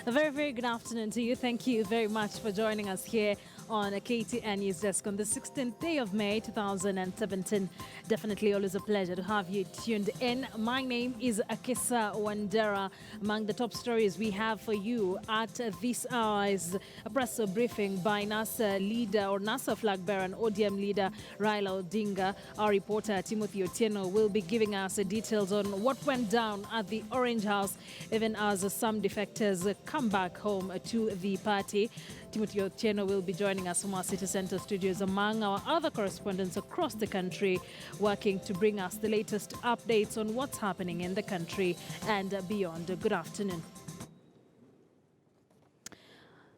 A very, very good afternoon to you. Thank you very much for joining us here on KTN News Desk on the 16th day of May 2017. Definitely always a pleasure to have you tuned in. My name is Akisa Wandera. Among the top stories we have for you at this hour is a press briefing by NASA leader or NASA flag bearer and ODM leader Raila Odinga. Our reporter Timothy Otieno will be giving us details on what went down at the Orange House, even as some defectors come back home to the party. Timothy Otieno will be joining us from our City Centre studios, among our other correspondents across the country, working to bring us the latest updates on what's happening in the country and beyond. Good afternoon.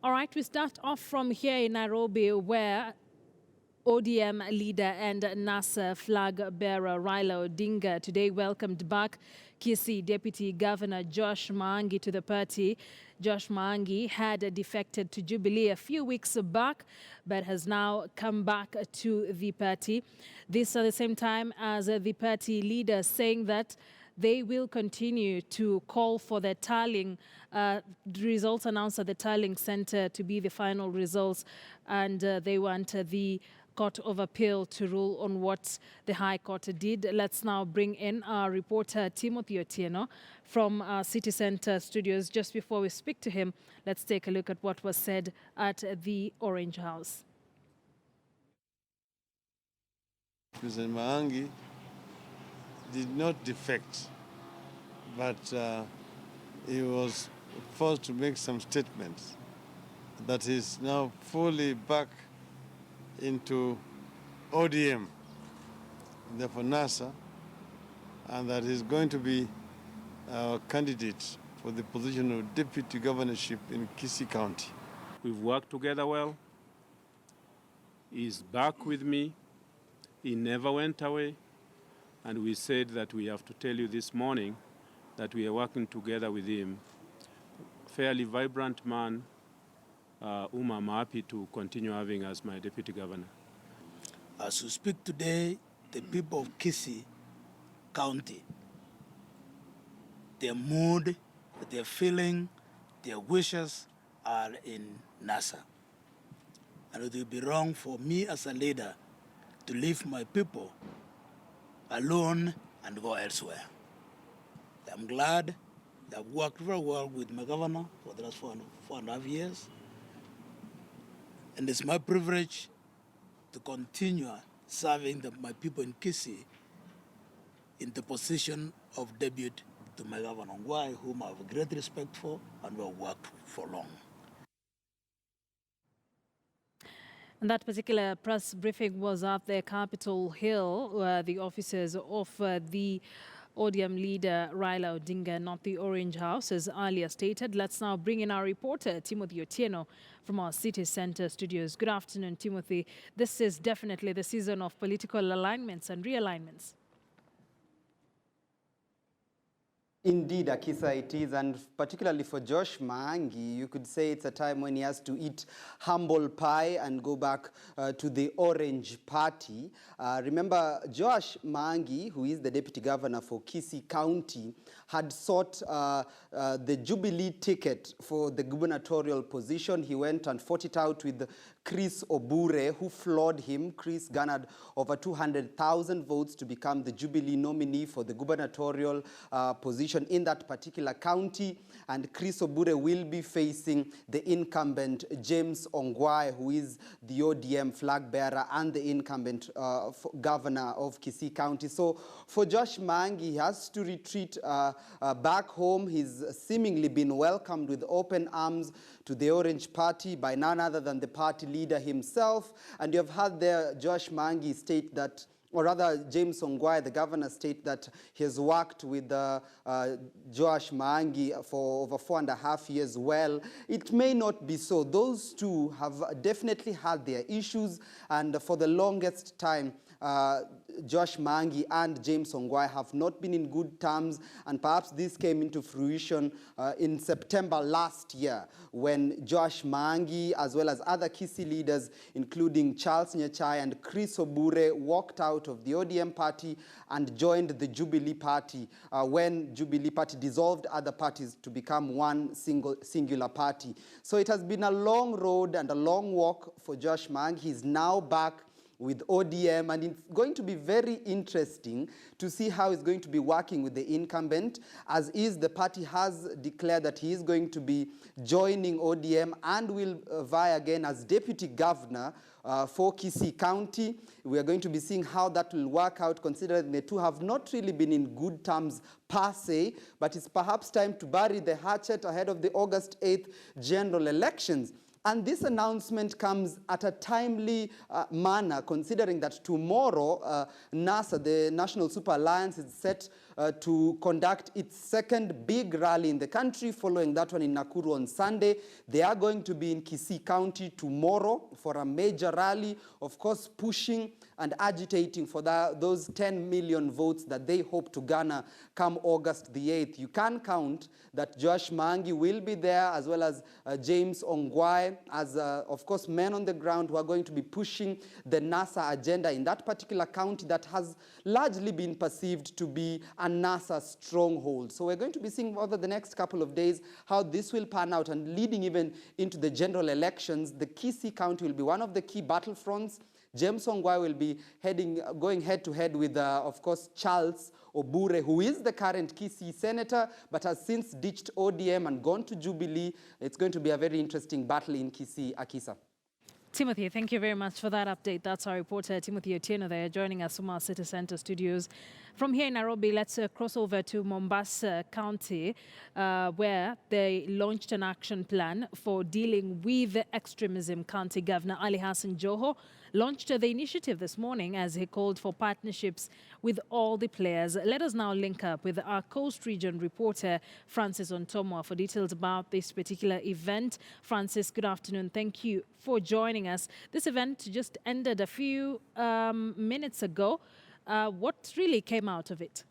All right, we start off from here in Nairobi, where ODM leader and NASA flag bearer Raila Odinga today welcomed back Kisii Deputy Governor Joash Maangi to the party. Joash Maangi had defected to Jubilee a few weeks back, but has now come back to the party. This at the same time as the party leader saying that they will continue to call for the tallying results announced at the tallying center to be the final results, and they want the Court of Appeal to rule on what the High Court did. Let's now bring in our reporter Timothy Otieno from our City Centre studios. Just before we speak to him, let's take a look at what was said at the Orange House. President Maangi did not defect, but he was forced to make some statements that he's now fully back into ODM, therefore NASA, and that he's going to be a candidate for the position of deputy governorship in Kissi County. We've worked together well. He's back with me. He never went away. And we said that we have to tell you this morning that we are working together with him. Fairly vibrant man, whom I'm happy to continue having as my deputy governor. As we speak today, the people of Kissi County, their mood, their feeling, their wishes are in NASA. And it will be wrong for me as a leader to leave my people alone and go elsewhere. I'm glad I've worked very well with my governor for the last four and a half years. And it's my privilege to continue serving my people in Kissi in the position of deputy to my Governor Ongwae, whom I have great respect for and will work for long. And that particular press briefing was at the Capitol Hill, where the officers of the ODM leader Raila Odinga, not the Orange House, as earlier stated. Let's now bring in our reporter, Timothy Otieno, from our City Centre studios. Good afternoon, Timothy. This is definitely the season of political alignments and realignments. Indeed, Akisa, it is, and particularly for Joash Maangi, you could say it's a time when he has to eat humble pie and go back to the Orange Party. Remember, Joash Maangi, who is the deputy governor for Kisii County, had sought the Jubilee ticket for the gubernatorial position. He went and fought it out with Chris Obure, who floored him. Chris garnered over 200,000 votes to become the Jubilee nominee for the gubernatorial position in that particular county, and Chris Obure will be facing the incumbent James Ongwae, who is the ODM flag bearer and the incumbent governor of Kisii County. So for Joash Maangi, he has to retreat back home. He's seemingly been welcomed with open arms to the Orange Party by none other than the party leader himself. And you have heard there Joash Maangi state that, or rather James Ongwae, the governor, state that he has worked with Joash Maangi for over 4.5 years. Well, it may not be so. Those two have definitely had their issues, and for the longest time, Joash Maangi and James Ongwae have not been in good terms, and perhaps this came into fruition in September last year when Joash Maangi, as well as other Kisii leaders, including Charles Nyachai and Chris Obure, walked out of the ODM party and joined the Jubilee party when Jubilee party dissolved other parties to become one singular party. So it has been a long road and a long walk for Joash Maangi. He's now back with ODM, and it's going to be very interesting to see how he's going to be working with the incumbent, as is the party has declared that he is going to be joining ODM and will vie again as deputy governor for Kisii County. We are going to be seeing how that will work out, considering the two have not really been in good terms per se, but it's perhaps time to bury the hatchet ahead of the August 8th general elections. And this announcement comes at a timely manner, considering that tomorrow NASA, the National Super Alliance, is set to conduct its second big rally in the country, following that one in Nakuru on Sunday. They are going to be in Kisii County tomorrow for a major rally, of course pushing and agitating for those 10 million votes that they hope to garner come August the 8th. You can count that Joash Maangi will be there, as well as James Ongwae, as of course men on the ground who are going to be pushing the NASA agenda in that particular county that has largely been perceived to be a NASA stronghold. So we're going to be seeing over the next couple of days how this will pan out, and leading even into the general elections, the Kisii County will be one of the key battlefronts. James Ongwae will be going head-to-head with, of course, Charles Obure, who is the current Kisii senator, but has since ditched ODM and gone to Jubilee. It's going to be a very interesting battle in Kisii, Akisa. Timothy, thank you very much for that update. That's our reporter, Timothy Otieno, there joining us from our City Center studios. From here in Nairobi, let's cross over to Mombasa County, where they launched an action plan for dealing with extremism. County Governor Ali Hassan Joho launched the initiative this morning as he called for partnerships with all the players. Let us now link up with our Coast Region reporter, Francis Ontomwa, for details about this particular event. Francis, good afternoon. Thank you for joining us. This event just ended a few minutes ago. What really came out of it?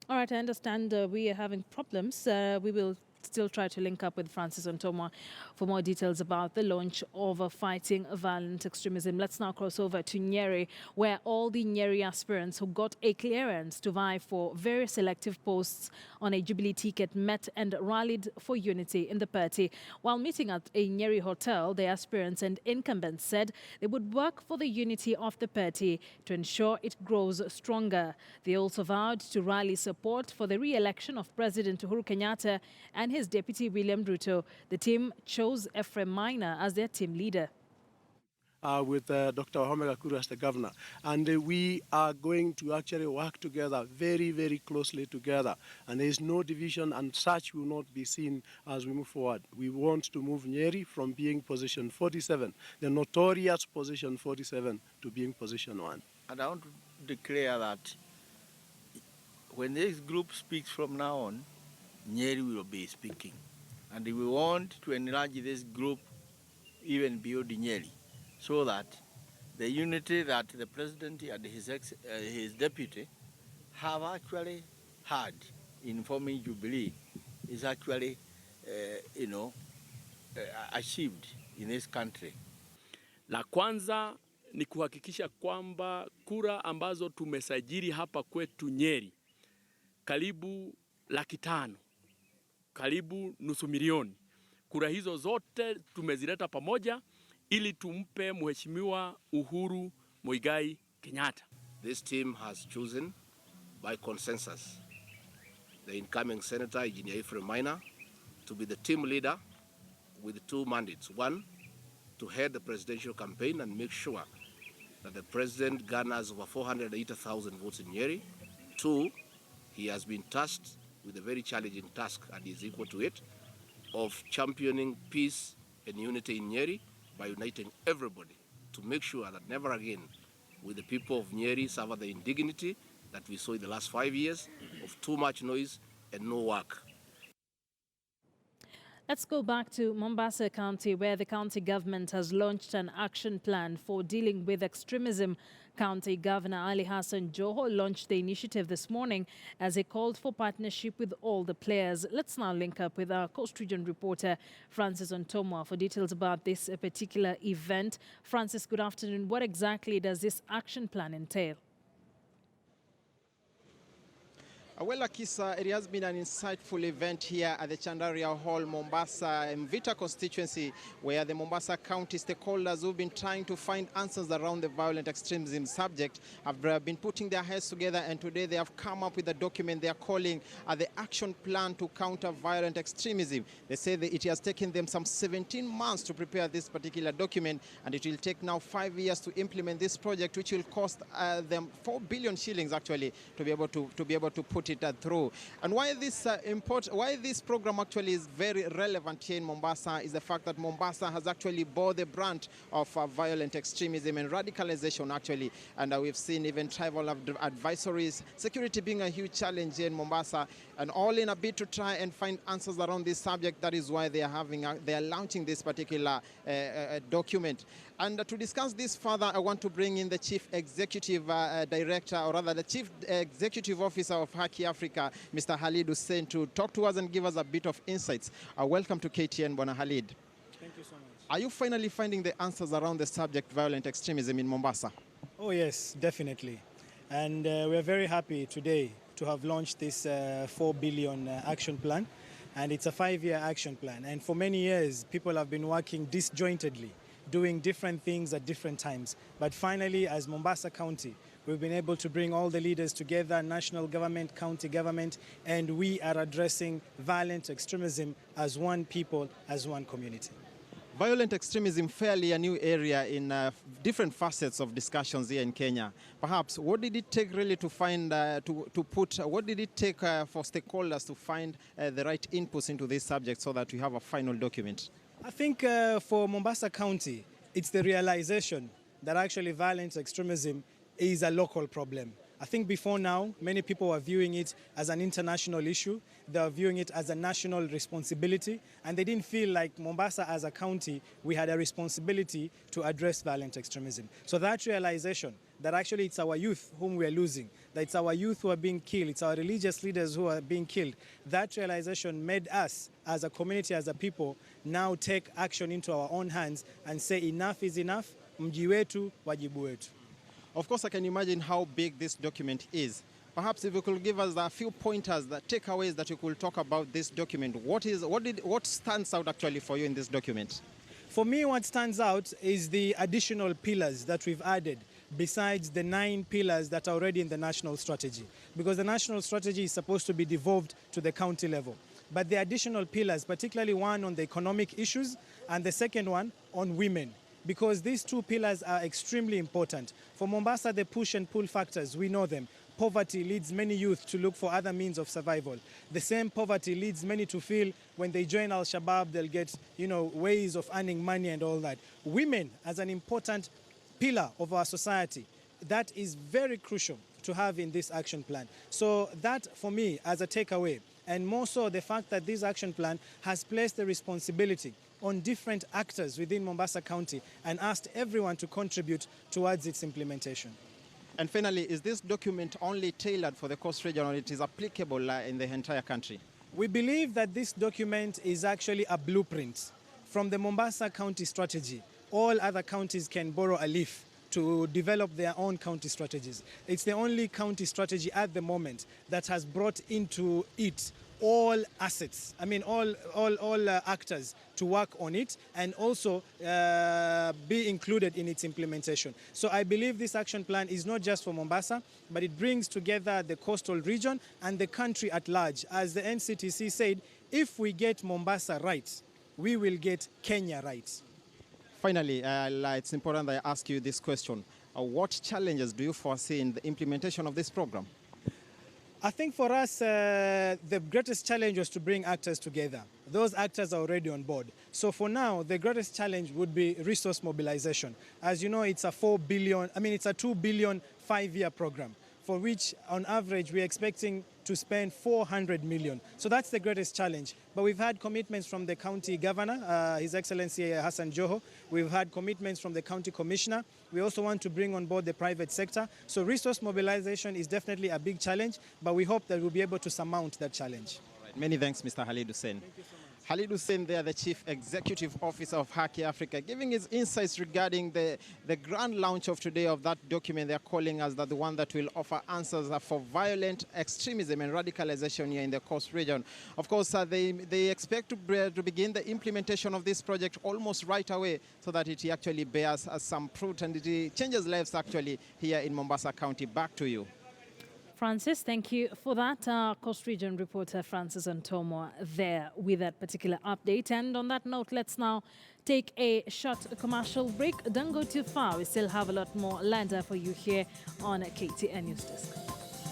All right, I understand we are having problems. We will still try to link up with Francis Ontomwa for more details about the launch of fighting violent extremism. Let's now cross over to Nyeri, where all the Nyeri aspirants who got a clearance to vie for various elective posts on a Jubilee ticket met and rallied for unity in the party. While meeting at a Nyeri hotel, the aspirants and incumbents said they would work for the unity of the party to ensure it grows stronger. They also vowed to rally support for the re-election of President Uhuru Kenyatta and his deputy William Ruto. The team chose Ephraim Maina as their team leader. With Dr. Wahome Gakuru as the governor. And we are going to actually work together very, very closely together. And there is no division, and such will not be seen as we move forward. We want to move Nyeri from being position 47, the notorious position 47, to being position 1. And I want to declare that when this group speaks from now on, Nyeri will be speaking. And we want to enlarge this group even beyond Nyeri, so that the unity that the president and his deputy have actually had in forming Jubilee is actually, achieved in this country. La kwanza ni kuhakikisha kwamba kura ambazo tumesajili hapa kwetu Nyeri karibu 500,000, karibu nusu milioni. Kura hizo zote tumezileta pamoja ili tumpe Mheshimiwa Uhuru Muigai Kenyatta. This team has chosen by consensus the incoming Senator Engineer Ephraim Maina to be the team leader with 2 mandates. 1, to head the presidential campaign and make sure that the president garners over 480,000 votes in Nyeri. 2, he has been tasked with a very challenging task, and is equal to it, of championing peace and unity in Nyeri by uniting everybody to make sure that never again will the people of Nyeri suffer the indignity that we saw in the last 5 years of too much noise and no work. Let's go back to Mombasa County, where the county government has launched an action plan for dealing with extremism. County Governor Ali Hassan Joho launched the initiative this morning as he called for partnership with all the players. Let's now link up with our Coast Region reporter, Francis Ontomwa, for details about this particular event. Francis, good afternoon. What exactly does this action plan entail? Well, Akisa, it has been an insightful event here at the Chandaria Hall, Mombasa, Mvita constituency, where the Mombasa County stakeholders who've been trying to find answers around the violent extremism subject have been putting their heads together, and today they have come up with a document they are calling the Action Plan to Counter Violent Extremism. They say that it has taken them some 17 months to prepare this particular document, and it will take now 5 years to implement this project, which will cost them 4 billion shillings actually to be able to put it through. And why this program actually is very relevant here in Mombasa is the fact that Mombasa has actually bore the brunt of violent extremism and radicalization actually, and we've seen even tribal advisories, security being a huge challenge here in Mombasa, and all in a bid to try and find answers around this subject. That is why they are launching this particular document. And to discuss this further, I want to bring in the Chief Executive Director, or rather the Chief Executive Officer of Haki Africa, Mr. Halid Hussein, to talk to us and give us a bit of insights. Welcome to KTN, Bwana Halid. Thank you so much. Are you finally finding the answers around the subject violent extremism in Mombasa? Oh yes, definitely. And we're very happy today to have launched this 4 billion action plan. And it's a 5-year action plan. And for many years, people have been working disjointedly, doing different things at different times. But finally, as Mombasa County, we've been able to bring all the leaders together, national government, county government, and we are addressing violent extremism as one people, as one community. Violent extremism, fairly a new area in different facets of discussions here in Kenya. Perhaps, what did it take really to find, what did it take for stakeholders to find the right inputs into this subject so that we have a final document? I think for Mombasa County, it's the realization that actually violent extremism is a local problem. I think before now, many people were viewing it as an international issue. They were viewing it as a national responsibility, and they didn't feel like Mombasa as a county, we had a responsibility to address violent extremism. So that realization that actually it's our youth whom we are losing, that it's our youth who are being killed, it's our religious leaders who are being killed, that realization made us as a community, as a people, now take action into our own hands and say enough is enough, mji wetu, wajibu wetu. Of course, I can imagine how big this document is. Perhaps if you could give us a few pointers, the takeaways that you could talk about this document. What stands out actually for you in this document? For me, what stands out is the additional pillars that we've added besides the 9 pillars that are already in the national strategy. Because the national strategy is supposed to be devolved to the county level. But the additional pillars, particularly one on the economic issues and the second one on women, because these 2 pillars are extremely important. For Mombasa, the push and pull factors, we know them. Poverty leads many youth to look for other means of survival. The same poverty leads many to feel when they join Al-Shabaab, they'll get, ways of earning money and all that. Women, as an important pillar of our society, that is very crucial to have in this action plan. So that, for me, as a takeaway, and more so the fact that this action plan has placed the responsibility on different actors within Mombasa County and asked everyone to contribute towards its implementation. And finally, is this document only tailored for the Coast Region, or it is applicable in the entire country? We believe that this document is actually a blueprint from the Mombasa County strategy. All other counties can borrow a leaf to develop their own county strategies. It's the only county strategy at the moment that has brought into it all assets, all actors to work on it and also be included in its implementation. So I believe this action plan is not just for Mombasa, but it brings together the coastal region and the country at large. As the NCTC said, if we get Mombasa right, we will get Kenya right. Finally, it's important that I ask you this question. What challenges do you foresee in the implementation of this program? I think for us, the greatest challenge was to bring actors together. Those actors are already on board. So for now, the greatest challenge would be resource mobilization. As you know, it's a 2 billion 5-year program. for which on average we're expecting to spend 400 million. So that's the greatest challenge. But we've had commitments from the county governor, His Excellency Hassan Joho. We've had commitments from the county commissioner. We also want to bring on board the private sector. So resource mobilization is definitely a big challenge, but we hope that we'll be able to surmount that challenge. All right. Many thanks, Mr. Khalid Hussein. Thank you so much. Khalid Hussein there, the Chief Executive Officer of Haki Africa, giving his insights regarding the grand launch of today of that document they're calling us, that the one that will offer answers for violent extremism and radicalization here in the Coast region. Of course, they expect to begin the implementation of this project almost right away so that it actually bears some fruit and it changes lives actually here in Mombasa County. Back to you. Francis, thank you for that. Coast Region reporter Francis Antomo there with that particular update. And on that note, let's now take a short commercial break. Don't go too far. We still have a lot more later for you here on KTN News Desk.